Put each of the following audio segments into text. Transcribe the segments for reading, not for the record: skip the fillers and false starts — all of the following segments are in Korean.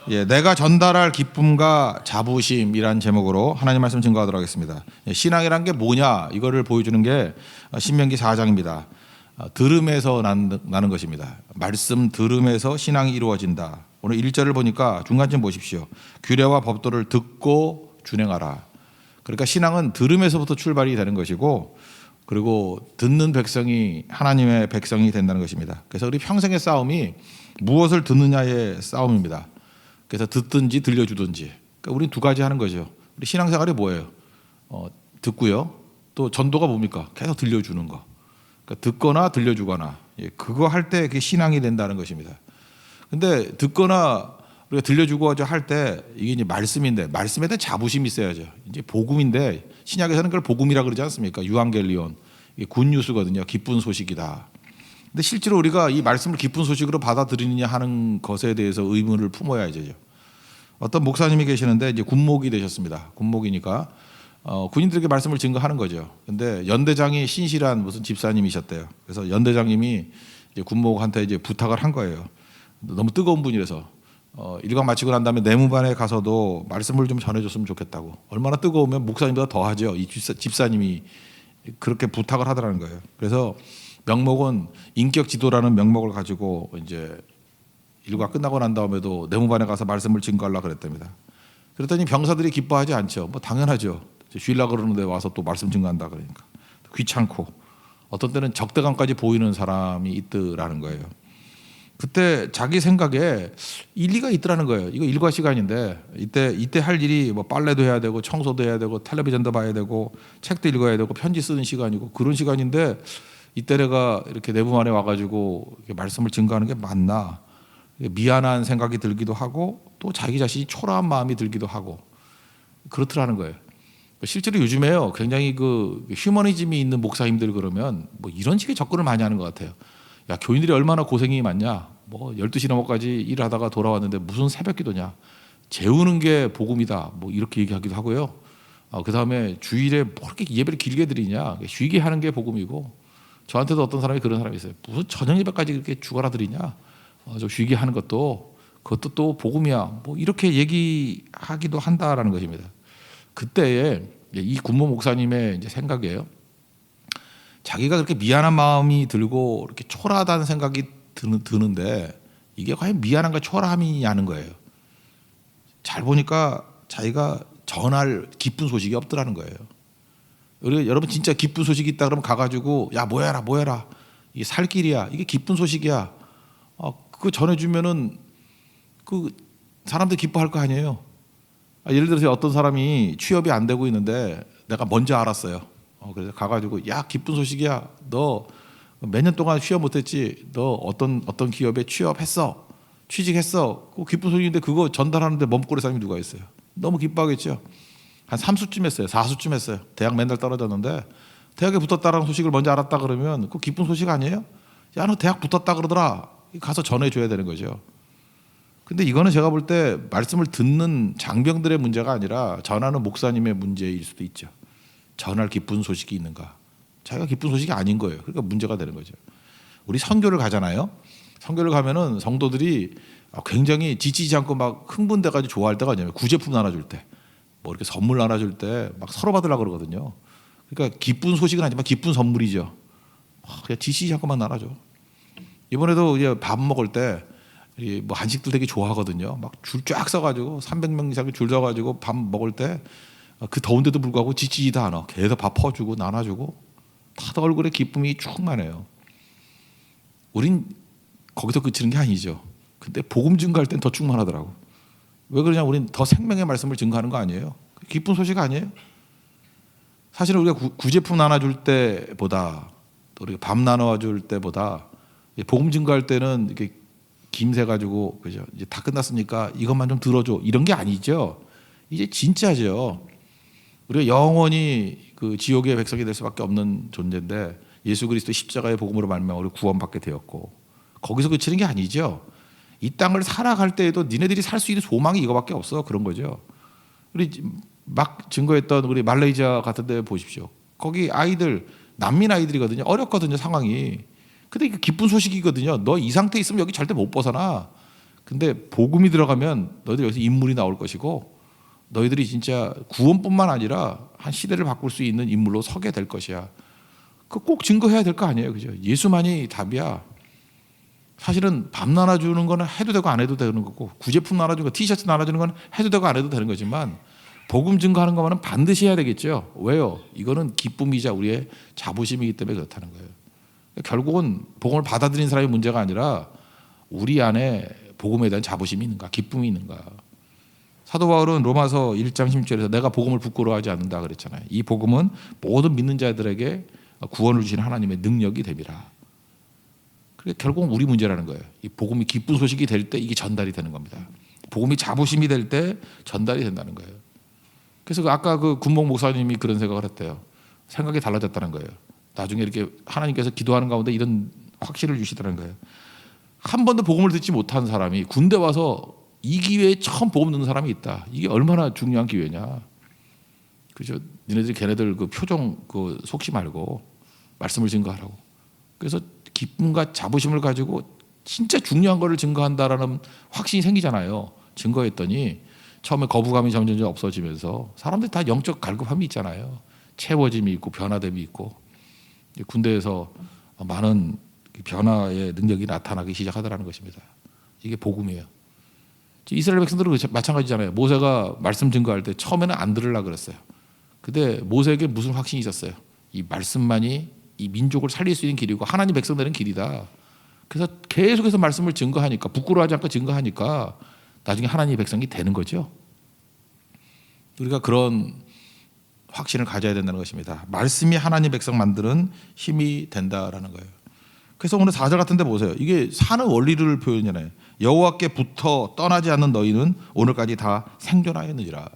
예, 내가 전달할 기쁨과 자부심이란 제목으로 하나님 말씀 증거하도록 하겠습니다. 예, 신앙이란 게 뭐냐 이거를 보여주는 게 신명기 4장입니다. 들음에서 나는 것입니다. 말씀 들음에서 신앙이 이루어진다. 오늘 1절을 보니까 중간쯤 보십시오. 규례와 법도를 듣고 준행하라. 그러니까 신앙은 들음에서부터 출발이 되는 것이고, 그리고 듣는 백성이 하나님의 백성이 된다는 것입니다. 그래서 우리 평생의 싸움이 무엇을 듣느냐의 싸움입니다. 그래서 듣든지 들려주든지. 그러니까 우리는 두 가지 하는 거죠. 우리 신앙생활이 뭐예요? 듣고요. 또 전도가 뭡니까? 계속 들려주는 거. 그러니까 듣거나 들려주거나. 예, 그거 할 때 그게 신앙이 된다는 것입니다. 근데 듣거나 우리가 들려주고 할 때 이게 이제 말씀인데, 말씀에 대한 자부심이 있어야죠. 이제 복음인데 신약에서는 그걸 복음이라 그러지 않습니까? 유앙겔리온. 이게 굿뉴스거든요. 기쁜 소식이다. 근데 실제로 우리가 이 말씀을 기쁜 소식으로 받아들이느냐 하는 것에 대해서 의문을 품어야죠. 어떤 목사님이 계시는데 이제 군목이 되셨습니다. 군목이니까 군인들에게 말씀을 증거하는 거죠. 근데 연대장이 신실한 무슨 집사님이셨대요. 그래서 연대장님이 이제 군목한테 이제 부탁을 한 거예요. 너무 뜨거운 분이라서 일과 마치고 난 다음에 내무반에 가서도 말씀을 좀 전해줬으면 좋겠다고. 얼마나 뜨거우면 목사님보다 더 하죠. 이 집사님이 그렇게 부탁을 하더라는 거예요. 그래서 명목은 인격 지도라는 명목을 가지고 이제 일과 끝나고 난 다음에도 내무반에 가서 말씀을 증거하려고 그랬답니다. 그랬더니 병사들이 기뻐하지 않죠. 뭐 당연하죠. 쉬려고 그러는데 와서 또 말씀 증거한다 그러니까 귀찮고, 어떤 때는 적대감까지 보이는 사람이 있더라는 거예요. 그때 자기 생각에 일리가 있더라는 거예요. 이거 일과 시간인데 이때 할 일이 뭐 빨래도 해야 되고 청소도 해야 되고 텔레비전도 봐야 되고 책도 읽어야 되고 편지 쓰는 시간이고 그런 시간인데, 이때 내가 이렇게 내부만에 와가지고 이렇게 말씀을 증거하는 게 맞나, 미안한 생각이 들기도 하고 또 자기 자신이 초라한 마음이 들기도 하고 그렇더라는 거예요. 실제로 요즘에요 굉장히 그 휴머니즘이 있는 목사님들 그러면 뭐 이런 식의 접근을 많이 하는 것 같아요. 야, 교인들이 얼마나 고생이 많냐, 뭐 12시 넘어까지 일을 하다가 돌아왔는데 무슨 새벽 기도냐, 재우는 게 복음이다, 뭐 이렇게 얘기하기도 하고요. 그 다음에 주일에 뭐 이렇게 예배를 길게 드리냐, 쉬게 하는 게 복음이고, 저한테도 어떤 사람이 그런 사람이 있어요. 무슨 저녁 예배까지 그렇게 죽어라 드리냐, 좀 쉬게 하는 그것도 또 복음이야, 뭐 이렇게 얘기하기도 한다라는 것입니다. 그때에 이 군모 목사님의 이제 생각이에요. 자기가 그렇게 미안한 마음이 들고 이렇게 초라하다는 생각이 드는데 이게 과연 미안한가 초라함이냐는 거예요. 잘 보니까 자기가 전할 기쁜 소식이 없더라는 거예요. 여러분 진짜 기쁜 소식이 있다 그러면 가가지고 야 뭐해라 이게 살 길이야, 이게 기쁜 소식이야, 그거 전해주면은 그 사람들 기뻐할 거 아니에요. 예를 들어서 어떤 사람이 취업이 안 되고 있는데 내가 먼저 알았어요. 그래서 가가지고 야 기쁜 소식이야, 너 몇 년 동안 취업 못했지, 너 어떤 기업에 취업했어, 취직했어, 그 기쁜 소식인데 그거 전달하는데 멈꼬리 사람이 누가 있어요? 너무 기뻐하겠죠. 한 3수쯤 했어요. 4수쯤 했어요. 대학 맨날 떨어졌는데 대학에 붙었다라는 소식을 먼저 알았다 그러면 그 기쁜 소식 아니에요? 야, 너 대학 붙었다 그러더라, 가서 전해줘야 되는 거죠. 근데 이거는 제가 볼 때 말씀을 듣는 장병들의 문제가 아니라 전하는 목사님의 문제일 수도 있죠. 전할 기쁜 소식이 있는가? 자기가 기쁜 소식이 아닌 거예요. 그러니까 문제가 되는 거죠. 우리 선교를 가잖아요. 선교를 가면은 성도들이 굉장히 지치지 않고 막 흥분돼가지고 좋아할 때가 아니에요. 구제품 나눠줄 때, 뭐 이렇게 선물 나눠줄 때 막 서로 받으려고 그러거든요. 그러니까 기쁜 소식은 아니지만 기쁜 선물이죠. 그냥 지치지 않고 막 나눠줘. 이번에도 이제 밥 먹을 때 뭐 한식들 되게 좋아하거든요. 막 줄 쫙 서가지고 300명 이상 줄 서가지고 밥 먹을 때 그 더운데도 불구하고 지치지도 않아. 계속 밥 퍼주고 나눠주고 다들 얼굴에 기쁨이 충만해요. 우린 거기서 그치는 게 아니죠. 근데 복음 증거할 땐 더 충만하더라고. 왜 그러냐? 우린 더 생명의 말씀을 증거하는 거 아니에요? 기쁜 소식 아니에요? 사실은 우리가 구제품 나눠줄 때보다, 또 우리가 밥 나눠줄 때보다 복음 증거할 때는 이렇게 김새 가지고, 그죠? 이제 다 끝났으니까 이것만 좀 들어줘, 이런 게 아니죠. 이제 진짜죠. 우리가 영원히 그 지옥의 백성이 될 수밖에 없는 존재인데 예수 그리스도 십자가의 복음으로 말미암아 우리 구원받게 되었고, 거기서 그치는 게 아니죠. 이 땅을 살아갈 때에도 니네들이 살 수 있는 소망이 이거밖에 없어, 그런 거죠. 우리 막 증거했던 우리 말레이시아 같은 데 보십시오. 거기 아이들 난민 아이들이거든요. 어렵거든요, 상황이. 근데 이게 기쁜 소식이거든요. 너 이 상태에 있으면 여기 절대 못 벗어나. 근데 복음이 들어가면 너희들 여기서 인물이 나올 것이고 너희들이 진짜 구원뿐만 아니라 한 시대를 바꿀 수 있는 인물로 서게 될 것이야. 그 꼭 증거해야 될 거 아니에요, 그죠? 예수만이 답이야. 사실은 밥 나눠주는 거는 해도 되고 안 해도 되는 거고, 구제품 나눠주는 거, 티셔츠 나눠주는 건 해도 되고 안 해도 되는 거지만 복음 증거하는 거는 반드시 해야 되겠죠. 왜요? 이거는 기쁨이자 우리의 자부심이기 때문에 그렇다는 거예요. 결국은 복음을 받아들인 사람의 문제가 아니라 우리 안에 복음에 대한 자부심이 있는가, 기쁨이 있는가. 사도 바울은 로마서 1장 16절에서 내가 복음을 부끄러워하지 않는다 그랬잖아요. 이 복음은 모든 믿는 자들에게 구원을 주시는 하나님의 능력이 됨이라. 그게 결국은 우리 문제라는 거예요. 이 복음이 기쁜 소식이 될 때 이게 전달이 되는 겁니다. 복음이 자부심이 될 때 전달이 된다는 거예요. 그래서 아까 그 군목 목사님이 그런 생각을 했대요. 생각이 달라졌다는 거예요. 나중에 이렇게 하나님께서 기도하는 가운데 이런 확신을 주시더라는 거예요. 한 번도 복음을 듣지 못한 사람이 군대 와서 이 기회에 처음 복음 듣는 사람이 있다. 이게 얼마나 중요한 기회냐. 그죠? 니네들 걔네들 그 표정 그 속지 말고 말씀을 증거하라고. 그래서 기쁨과 자부심을 가지고 진짜 중요한 거를 증거한다라는 확신이 생기잖아요. 증거했더니 처음에 거부감이 점점 없어지면서 사람들이 다 영적 갈급함이 있잖아요. 채워짐이 있고 변화됨이 있고 군대에서 많은 변화의 능력이 나타나기 시작하더라는 것입니다. 이게 복음이에요. 이스라엘 백성들은 마찬가지잖아요. 모세가 말씀 증거할 때 처음에는 안 들으려고 그랬어요. 근데 모세에게 무슨 확신이 있었어요? 이 말씀만이 이 민족을 살릴 수 있는 길이고 하나님 백성들은 길이다. 그래서 계속해서 말씀을 증거하니까 부끄러워하지 않고 증거하니까 나중에 하나님의 백성이 되는 거죠. 우리가 그런 확신을 가져야 된다는 것입니다. 말씀이 하나님 백성 만드는 힘이 된다라는 거예요. 그래서 오늘 4절 같은 데 보세요. 이게 사는 원리를 표현하잖아요. 여호와께 붙어 떠나지 않는 너희는 오늘까지 다 생존하였느니라.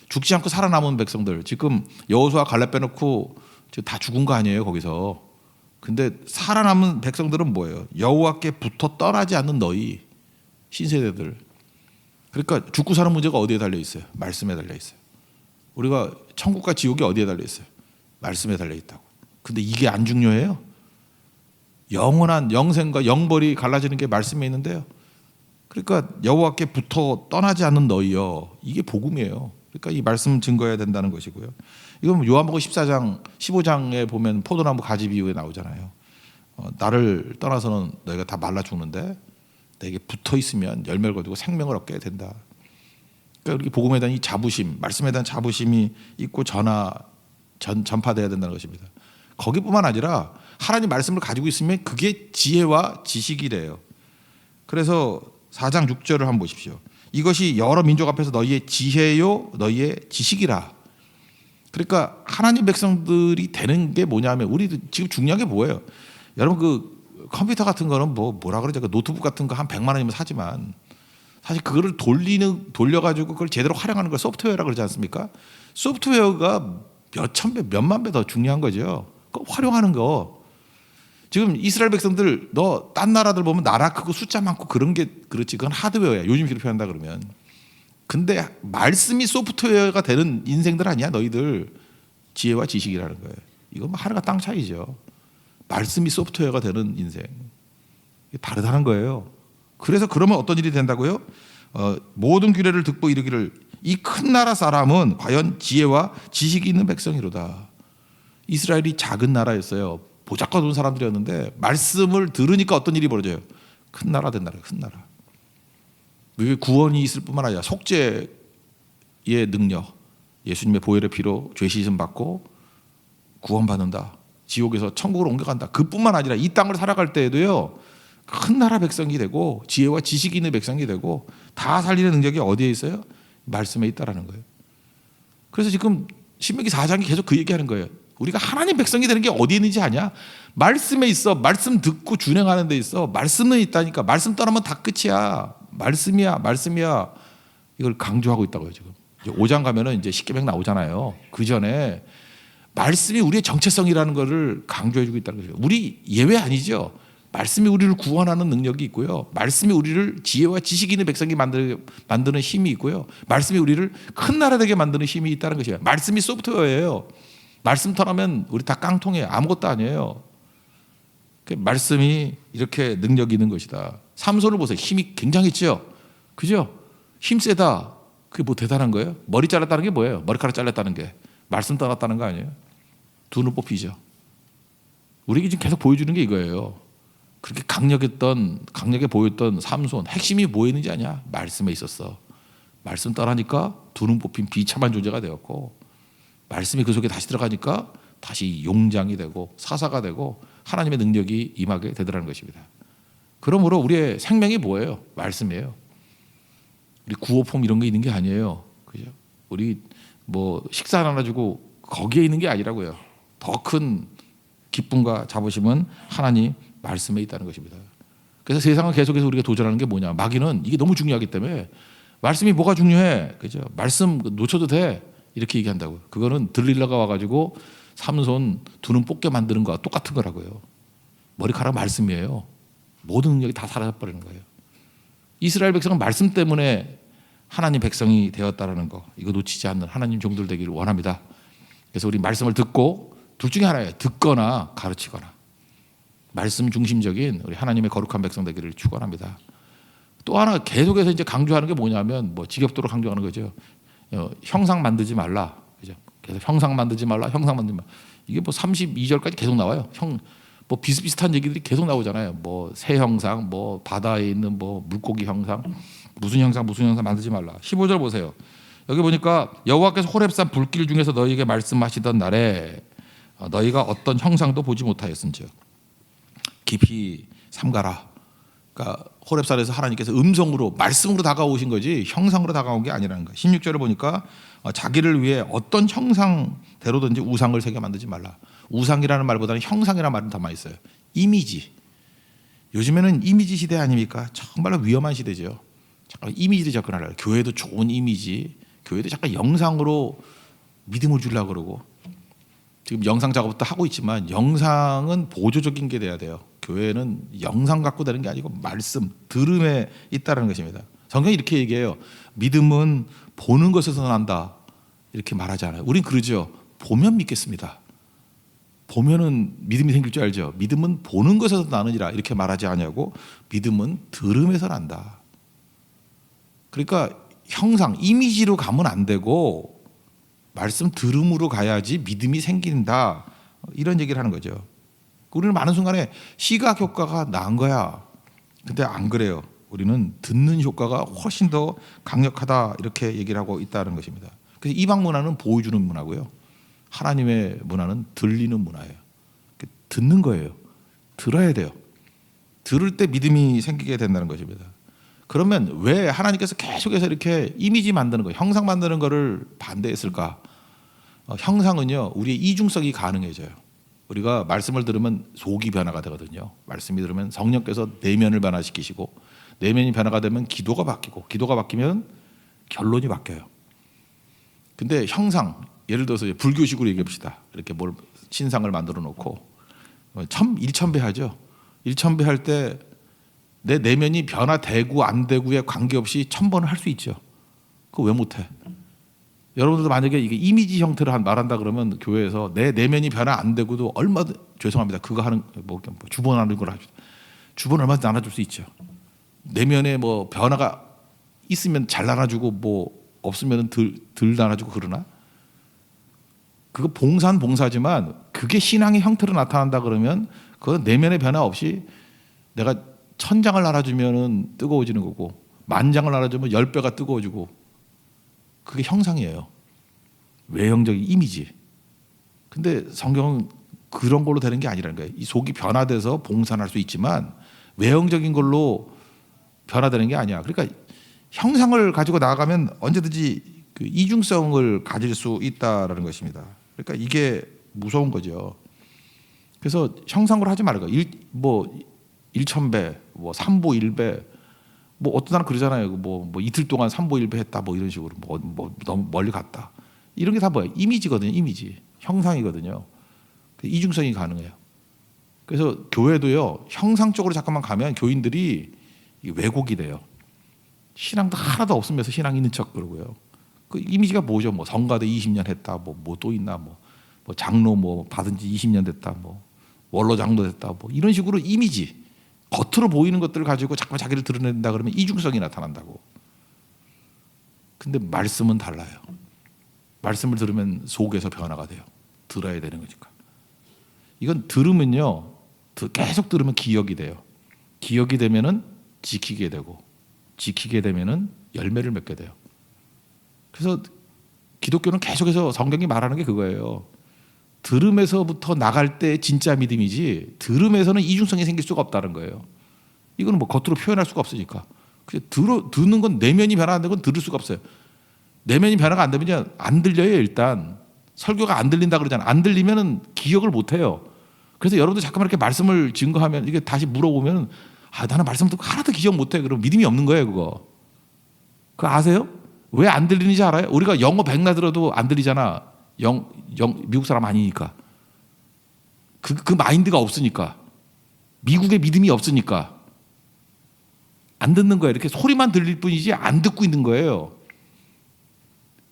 죽지 않고 살아남은 백성들, 지금 여호수아 갈렙 빼놓고 다 죽은 거 아니에요, 거기서. 근데 살아남은 백성들은 뭐예요? 여호와께 붙어 떠나지 않는 너희 신세대들. 그러니까 죽고 사는 문제가 어디에 달려 있어요? 말씀에 달려 있어요. 우리가 천국과 지옥이 어디에 달려 있어요? 말씀에 달려 있다고. 근데 이게 안 중요해요? 영원한 영생과 영벌이 갈라지는 게 말씀에 있는데요. 그러니까 여호와께 붙어 떠나지 않는 너희여. 이게 복음이에요. 그러니까 이 말씀 증거해야 된다는 것이고요. 이건 요한복음 14장, 15장에 보면 포도나무 가지 비유에 나오잖아요. 나를 떠나서는 너희가 다 말라 죽는데 내게 붙어 있으면 열매를 거두고 생명을 얻게 된다. 그러니까 이렇게 복음에 대한 이 자부심, 말씀에 대한 자부심이 있고 전파돼야 된다는 것입니다. 거기뿐만 아니라 하나님 말씀을 가지고 있으면 그게 지혜와 지식이래요. 그래서 4장 6절을 한번 보십시오. 이것이 여러 민족 앞에서 너희의 지혜요 너희의 지식이라. 그러니까 하나님 백성들이 되는 게 뭐냐면 우리 지금 중요한 게 뭐예요? 여러분 그 컴퓨터 같은 거는 뭐라 그러죠? 그 노트북 같은 거 한 100만 원이면 사지만 사실 그거를 돌려가지고 그걸 제대로 활용하는 걸 소프트웨어라고 그러지 않습니까? 소프트웨어가 몇천 배, 몇만 배 더 중요한 거죠. 그거 활용하는 거. 지금 이스라엘 백성들 너 딴 나라들 보면 나라 크고 숫자 많고 그런 게 그렇지. 그건 하드웨어야. 요즘식으로 표현한다 그러면. 근데 말씀이 소프트웨어가 되는 인생들 아니야 너희들. 지혜와 지식이라는 거예요. 이건 뭐 하늘과 땅 차이죠. 말씀이 소프트웨어가 되는 인생. 다르다는 거예요. 그래서 그러면 어떤 일이 된다고요? 모든 규례를 듣고 이르기를 이 큰 나라 사람은 과연 지혜와 지식이 있는 백성이로다. 이스라엘이 작은 나라였어요. 보잘것없는 사람들이었는데 말씀을 들으니까 어떤 일이 벌어져요? 큰 나라 된다. 큰 나라. 이게 구원이 있을 뿐만 아니라 속죄의 능력, 예수님의 보혈의 피로 죄 씻음 받고 구원받는다. 지옥에서 천국으로 옮겨간다. 그뿐만 아니라 이 땅을 살아갈 때에도요. 큰 나라 백성이 되고 지혜와 지식이 있는 백성이 되고 다 살리는 능력이 어디에 있어요? 말씀에 있다라는 거예요. 그래서 지금 신명기 4장이 계속 그 얘기하는 거예요. 우리가 하나님 백성이 되는 게 어디 있는지 아냐? 말씀에 있어. 말씀 듣고 준행하는 데 있어. 말씀은 있다니까. 말씀 떠나면 다 끝이야. 말씀이야. 이걸 강조하고 있다고요, 지금. 5장 가면은 이제 십계명 나오잖아요. 그 전에 말씀이 우리의 정체성이라는 것을 강조해주고 있다는 거죠. 우리 예외 아니죠. 말씀이 우리를 구원하는 능력이 있고요. 말씀이 우리를 지혜와 지식 있는 백성이 만드는 힘이 있고요. 말씀이 우리를 큰 나라 되게 만드는 힘이 있다는 것이에요. 말씀이 소프트웨어예요. 말씀 털하면 우리 다 깡통이에요. 아무것도 아니에요. 말씀이 이렇게 능력이 있는 것이다. 삼손을 보세요. 힘이 굉장했죠. 그죠? 힘 세다. 그게 뭐 대단한 거예요? 머리 잘랐다는 게 뭐예요? 머리카락 잘랐다는 게 말씀 떠났다는 거 아니에요? 두 눈 뽑히죠. 우리에게 지금 계속 보여주는 게 이거예요. 그렇게 강력해 보였던 삼손 핵심이 뭐 있는지 아냐? 말씀에 있었어. 말씀 떠나니까 두 눈 뽑힌 비참한 존재가 되었고, 말씀이 그 속에 다시 들어가니까 다시 용장이 되고 사사가 되고 하나님의 능력이 임하게 되더라는 것입니다. 그러므로 우리의 생명이 뭐예요? 말씀이에요. 우리 구호폼 이런 게 있는 게 아니에요. 그죠? 우리 뭐 식사 하나 주고 거기에 있는 게 아니라고요. 더 큰 기쁨과 자부심은 하나님 말씀에 있다는 것입니다. 그래서 세상은 계속해서 우리가 도전하는 게 뭐냐? 마귀는 이게 너무 중요하기 때문에 말씀이 뭐가 중요해? 그죠? 말씀 놓쳐도 돼? 이렇게 얘기한다고요. 그거는 들릴라가 와가지고 삼손 두 눈 뽑게 만드는 거와 똑같은 거라고요. 머리카락 말씀이에요. 모든 능력이 다 사라져버리는 거예요. 이스라엘 백성은 말씀 때문에 하나님 백성이 되었다라는 거, 이거 놓치지 않는 하나님 종들 되기를 원합니다. 그래서 우리 말씀을 듣고 둘 중에 하나예요. 듣거나 가르치거나. 말씀 중심적인 우리 하나님의 거룩한 백성 되기를 축원합니다. 또 하나 계속해서 이제 강조하는 게 뭐냐면 뭐 지겹도록 강조하는 거죠. 형상 만들지 말라. 그죠? 계속 형상 만들지 말라. 형상 만들지 말라. 이게 뭐 32절까지 계속 나와요. 뭐 비슷비슷한 얘기들이 계속 나오잖아요. 뭐 새 형상, 뭐 바다에 있는 뭐 물고기 형상, 무슨 형상 만들지 말라. 15절 보세요. 여기 보니까 여호와께서 호렙산 불길 중에서 너희에게 말씀하시던 날에 너희가 어떤 형상도 보지 못하였은즉 깊이 삼가라. 그러니까 호렙산에서 하나님께서 음성으로 말씀으로 다가오신 거지 형상으로 다가온 게 아니라는 거예요. 16절을 보니까 자기를 위해 어떤 형상대로든지 우상을 새겨 만들지 말라. 우상이라는 말보다는 형상이라는 말은 더 많이 써요. 이미지. 요즘에는 이미지 시대 아닙니까? 정말로 위험한 시대죠. 잠깐 이미지를 접근하려고. 교회도 좋은 이미지, 교회도 잠깐 영상으로 믿음을 주려고 그러고, 지금 영상 작업도 하고 있지만 영상은 보조적인 게 돼야 돼요. 교회는 영상 갖고 되는 게 아니고 말씀, 들음에 있다는 것입니다. 성경이 이렇게 얘기해요. 믿음은 보는 것에서 난다. 이렇게 말하지 않아요. 우린 그러죠. 보면 믿겠습니다. 보면은 믿음이 생길 줄 알죠. 믿음은 보는 것에서 나느니라 이렇게 말하지 않냐고. 믿음은 들음에서 난다. 그러니까 형상, 이미지로 가면 안 되고 말씀 들음으로 가야지 믿음이 생긴다. 이런 얘기를 하는 거죠. 우리는 많은 순간에 시각 효과가 나은 거야. 근데 안 그래요. 우리는 듣는 효과가 훨씬 더 강력하다. 이렇게 얘기를 하고 있다는 것입니다. 그래서 이방 문화는 보여주는 문화고요. 하나님의 문화는 들리는 문화예요. 듣는 거예요. 들어야 돼요. 들을 때 믿음이 생기게 된다는 것입니다. 그러면 왜 하나님께서 계속해서 이렇게 이미지 만드는 거, 형상 만드는 거를 반대했을까? 형상은요, 우리의 이중성이 가능해져요. 우리가 말씀을 들으면 속이 변화가 되거든요. 말씀이 들으면 성령께서 내면을 변화시키시고, 내면이 변화가 되면 기도가 바뀌고, 기도가 바뀌면 결론이 바뀌어요. 근데 형상, 예를 들어서 불교식으로 얘기해 봅시다. 이렇게 뭘 신상을 만들어 놓고 일천배하죠. 일천배할 때 내 내면이 변화되고 안 되고에 관계없이 1000번을 할 수 있죠. 그거 왜 못해? 여러분들도 만약에 이게 이미지 형태로 말한다 그러면 교회에서 내 내면이 변화 안 되고도 얼마든 죄송합니다. 그거 하는 뭐 주번하는 걸 하죠. 주번 얼마든지 나눠줄 수 있죠. 내면에 뭐 변화가 있으면 잘 나눠주고 뭐 없으면 덜 나눠주고 그러나 그거 봉사는 봉사지만 그게 신앙의 형태로 나타난다 그러면 그건 내면의 변화 없이 내가 1000장을 나눠주면 뜨거워지는 거고 10,000장을 나눠주면 10배가 뜨거워지고 그게 형상이에요. 외형적인 이미지. 근데 성경은 그런 걸로 되는 게 아니라는 거예요. 이 속이 변화돼서 봉사할 수 있지만 외형적인 걸로 변화되는 게 아니야. 그러니까 형상을 가지고 나아가면 언제든지 그 이중성을 가질 수 있다라는 것입니다. 그러니까 이게 무서운 거죠. 그래서 형상으로 하지 말고 뭐 1000배, 뭐 3보 1배, 뭐 어떤 사람 그러잖아요. 뭐 이틀 동안 3보 1배 했다, 뭐 이런 식으로 뭐 너무 멀리 갔다. 이런 게 다 뭐야? 이미지거든요. 이미지, 형상이거든요. 이중성이 가능해요. 그래서 교회도요 형상 쪽으로 잠깐만 가면 교인들이 왜곡이 돼요. 신앙도 하나도 없으면서 신앙 있는 척 그러고요. 그 이미지가 뭐죠? 뭐 성가대 20년 했다, 뭐 또 있나, 뭐 장로 뭐 받은 지 20년 됐다, 뭐 원로 장로 됐다, 뭐 이런 식으로 이미지. 겉으로 보이는 것들을 가지고 자꾸 자기를 드러낸다 그러면 이중성이 나타난다고. 근데 말씀은 달라요. 말씀을 들으면 속에서 변화가 돼요. 들어야 되는 거니까. 이건 들으면요, 계속 들으면 기억이 돼요. 기억이 되면은 지키게 되고, 지키게 되면은 열매를 맺게 돼요. 그래서 기독교는 계속해서 성경이 말하는 게 그거예요. 들음에서부터 나갈 때 진짜 믿음이지, 들음에서는 이중성이 생길 수가 없다는 거예요. 이거는 뭐 겉으로 표현할 수가 없으니까. 듣는 건 내면이 변화 안 되는 건 들을 수가 없어요. 내면이 변화가 안 되면 안 들려요. 일단 설교가 안 들린다 그러잖아요. 안 들리면은 기억을 못 해요. 그래서 여러분들 잠깐만 이렇게 말씀을 증거하면, 이게 다시 물어보면, 나는 말씀 듣고 하나도 기억 못 해. 그럼 믿음이 없는 거예요. 그거 아세요? 왜 안 들리는지 알아요? 우리가 영어 백나 들어도 안 들리잖아. 미국 사람 아니니까. 그 마인드가 없으니까. 미국의 믿음이 없으니까. 안 듣는 거예요. 이렇게 소리만 들릴 뿐이지 안 듣고 있는 거예요.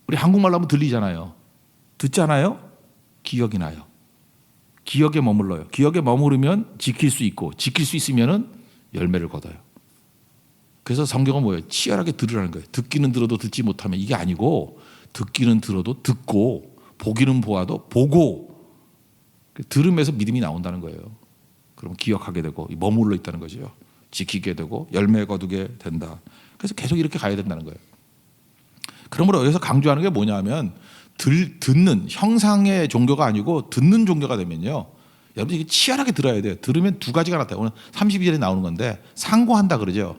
우리 한국말로 하면 들리잖아요. 듣잖아요. 기억이 나요. 기억에 머물러요. 기억에 머무르면 지킬 수 있고, 지킬 수 있으면은 열매를 거둬요. 그래서 성경은 뭐예요? 치열하게 들으라는 거예요. 듣기는 들어도 듣지 못하면, 이게 아니고 듣기는 들어도 듣고, 보기는 보아도 보고, 들으면서 믿음이 나온다는 거예요. 그럼 기억하게 되고 머물러 있다는 거죠. 지키게 되고 열매 거두게 된다. 그래서 계속 이렇게 가야 된다는 거예요. 그러므로 여기서 강조하는 게 뭐냐면, 듣는 형상의 종교가 아니고 듣는 종교가 되면요, 여러분 이게 치열하게 들어야 돼요. 들으면 두 가지가 나타나요. 오늘 32절에 나오는 건데, 상고한다 그러죠.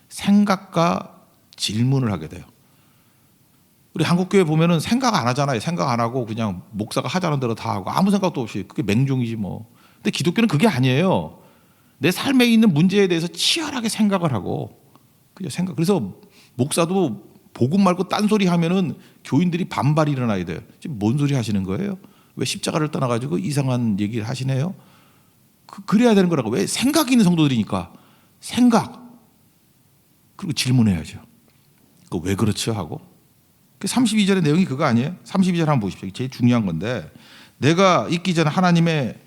생각과 질문을 하게 돼요. 우리 한국교회 보면은 생각 안 하잖아요. 생각 안 하고 그냥 목사가 하자는 대로 다 하고 아무 생각도 없이, 그게 맹종이지 뭐. 근데 기독교는 그게 아니에요. 내 삶에 있는 문제에 대해서 치열하게 생각을 하고, 그죠? 그래서 목사도 복음 말고 딴소리 하면은 교인들이 반발이 일어나야 돼요. 지금 뭔 소리 하시는 거예요? 왜 십자가를 떠나가지고 이상한 얘기를 하시네요? 그래야 되는 거라고. 왜? 생각이 있는 성도들이니까. 생각. 그리고 질문해야죠. 그거 왜 그렇죠? 하고. 32절의 내용이 그거 아니에요? 32절 한번 보십시오. 제일 중요한 건데, 내가 있기 전에 하나님의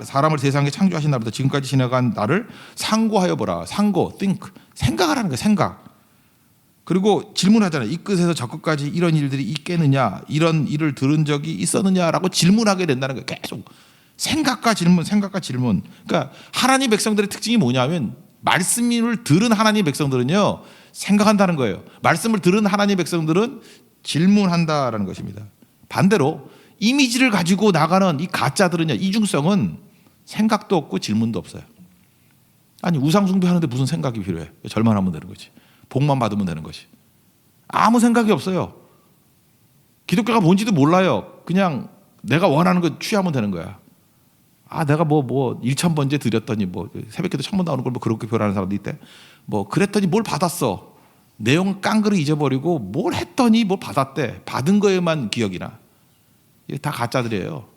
사람을 세상에 창조하신 날부터 지금까지 지나간 나를 상고하여 보라. 상고, think. 생각을 하는 거예요. 생각. 그리고 질문하잖아요. 이 끝에서 저 끝까지 이런 일들이 있겠느냐, 이런 일을 들은 적이 있었느냐라고 질문하게 된다는 거예요. 계속 생각과 질문, 생각과 질문. 그러니까 하나님 백성들의 특징이 뭐냐면, 말씀을 들은 하나님 백성들은요, 생각한다는 거예요. 말씀을 들은 하나님 백성들은 질문한다라는 것입니다. 반대로 이미지를 가지고 나가는 이 가짜들은요, 이중성은 생각도 없고 질문도 없어요. 아니, 우상 숭배하는데 무슨 생각이 필요해? 절만하면 되는 거지. 복만 받으면 되는 것이. 아무 생각이 없어요. 기독교가 뭔지도 몰라요. 그냥 내가 원하는 거 취하면 되는 거야. 내가 뭐 1,000번째 드렸더니 뭐 새벽기도 1,000번 나오는 걸 뭐 그렇게 표현하는 사람도 있대. 뭐 그랬더니 뭘 받았어. 내용은 깡그리 잊어버리고 뭘 했더니 뭘 받았대. 받은 거에만 기억이 나. 이게 다 가짜들이에요.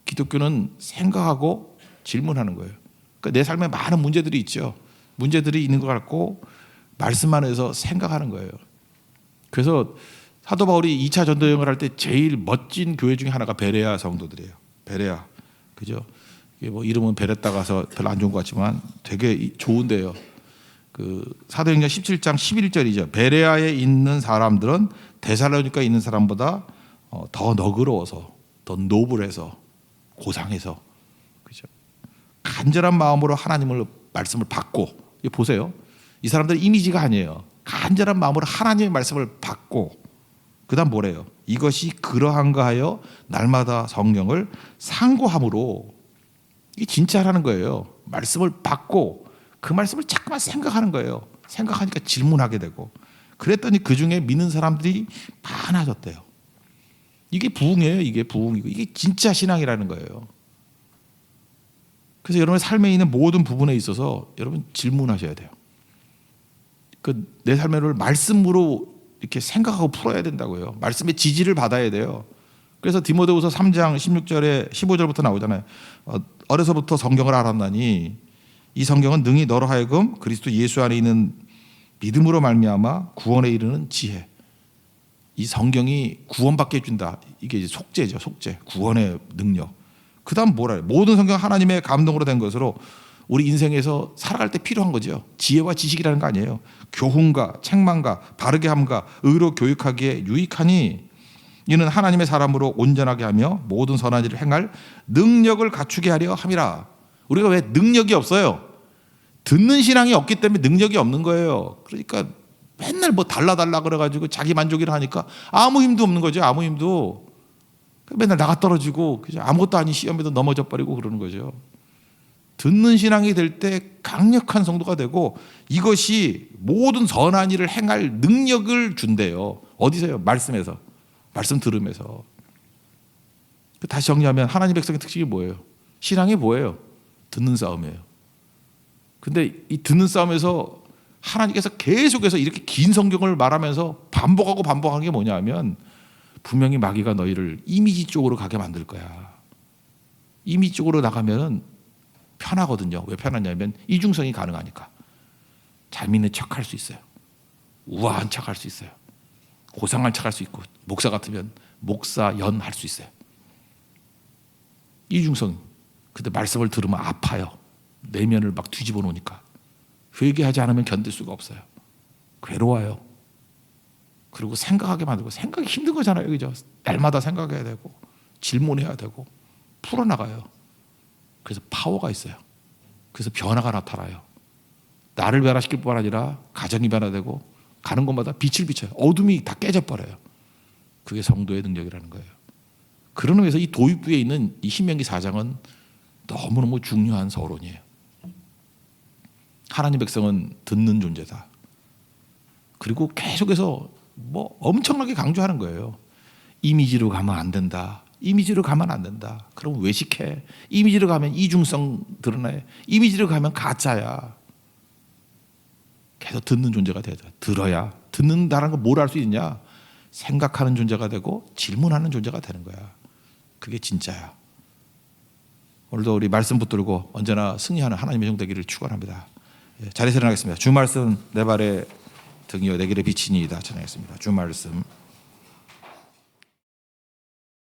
기독교는 생각하고 질문하는 거예요. 그러니까 내 삶에 많은 문제들이 있죠. 문제들이 있는 것 같고 말씀 안에서 생각하는 거예요. 그래서 사도 바울이 2차 전도 여행을 할 때 제일 멋진 교회 중에 하나가 베레아 성도들이에요. 베레아, 그죠? 이게 뭐 이름은 베레타 가서 별로 안 좋은 것 같지만 되게 좋은데요. 그 사도행전 17장 11절이죠. 베레아에 있는 사람들은 데살로니가에 있는 사람보다 더 너그러워서, 더 노블해서, 고상해서, 그죠? 간절한 마음으로 하나님을 말씀을 받고, 보세요. 이 사람들은 이미지가 아니에요. 간절한 마음으로 하나님의 말씀을 받고, 그다음 뭐래요? 이것이 그러한가 하여 날마다 성령을 상고함으로. 이게 진짜라는 거예요. 말씀을 받고 그 말씀을 자꾸만 생각하는 거예요. 생각하니까 질문하게 되고. 그랬더니 그 중에 믿는 사람들이 많아졌대요. 이게 부흥이에요. 이게 부흥이고, 이게 진짜 신앙이라는 거예요. 그래서 여러분의 삶에 있는 모든 부분에 있어서 여러분 질문하셔야 돼요. 내 삶을 말씀으로 이렇게 생각하고 풀어야 된다고요. 말씀의 지지를 받아야 돼요. 그래서 디모데후서 3장 16절에 15절부터 나오잖아요. 어려서부터 성경을 알았나니 이 성경은 능히 너로 하여금 그리스도 예수 안에 있는 믿음으로 말미암아 구원에 이르는 지혜. 이 성경이 구원받게 해준다. 이게 이제 속죄죠. 속죄. 구원의 능력. 그 다음 뭐라 해요? 모든 성경 하나님의 감동으로 된 것으로 우리 인생에서 살아갈 때 필요한 거죠. 지혜와 지식이라는 거 아니에요. 교훈과 책망과 바르게 함과 의로 교육하기에 유익하니 이는 하나님의 사람으로 온전하게 하며 모든 선한 일을 행할 능력을 갖추게 하려 함이라. 우리가 왜 능력이 없어요? 듣는 신앙이 없기 때문에 능력이 없는 거예요. 그러니까 맨날 뭐 달라 그래가지고 자기 만족이라 하니까 아무 힘도 없는 거죠. 아무 힘도. 맨날 나가 떨어지고 아무것도 아닌 시험에도 넘어져 버리고 그러는 거죠. 듣는 신앙이 될 때 강력한 성도가 되고 이것이 모든 선한 일을 행할 능력을 준대요. 어디서요? 말씀에서. 말씀 들으면서. 다시 정리하면 하나님 백성의 특징이 뭐예요? 신앙이 뭐예요? 듣는 싸움이에요. 근데 이 듣는 싸움에서 하나님께서 계속해서 이렇게 긴 성경을 말하면서 반복하는 게 뭐냐 하면 분명히 마귀가 너희를 이미지 쪽으로 가게 만들 거야. 이미지 쪽으로 나가면 편하거든요. 왜 편하냐면 이중성이 가능하니까. 잘 믿는 척할 수 있어요. 우아한 척할 수 있어요. 고상한 척할 수 있고 목사 같으면 목사 연 할 수 있어요. 이중성. 근데 말씀을 들으면 아파요. 내면을 막 뒤집어 놓으니까. 회개하지 않으면 견딜 수가 없어요. 괴로워요. 그리고 생각하게 만들고 생각이 힘든 거잖아요. 그죠? 날마다 생각해야 되고 질문해야 되고 풀어나가요. 그래서 파워가 있어요. 그래서 변화가 나타나요. 나를 변화시킬 뿐 아니라 가정이 변화되고 가는 곳마다 빛을 비춰요. 어둠이 다 깨져버려요. 그게 성도의 능력이라는 거예요. 그런 의미에서 이 도입부에 있는 이 신명기 4장은 너무너무 중요한 서론이에요. 하나님 백성은 듣는 존재다. 그리고 계속해서 뭐 엄청나게 강조하는 거예요. 이미지로 가면 안 된다. 이미지로 가면 안 된다. 그럼 외식해. 이미지로 가면 이중성 드러내. 이미지로 가면 가짜야. 계속 듣는 존재가 돼야 돼. 들어야. 듣는다는 거 뭘 할 수 있냐? 생각하는 존재가 되고 질문하는 존재가 되는 거야. 그게 진짜야. 오늘도 우리 말씀 붙들고 언제나 승리하는 하나님의 종 되기를 축원합니다. 자리에서 일어나겠습니다. 주 말씀 내 발의 등이요 내 길의 빛이니이다. 전하겠습니다. 주 말씀.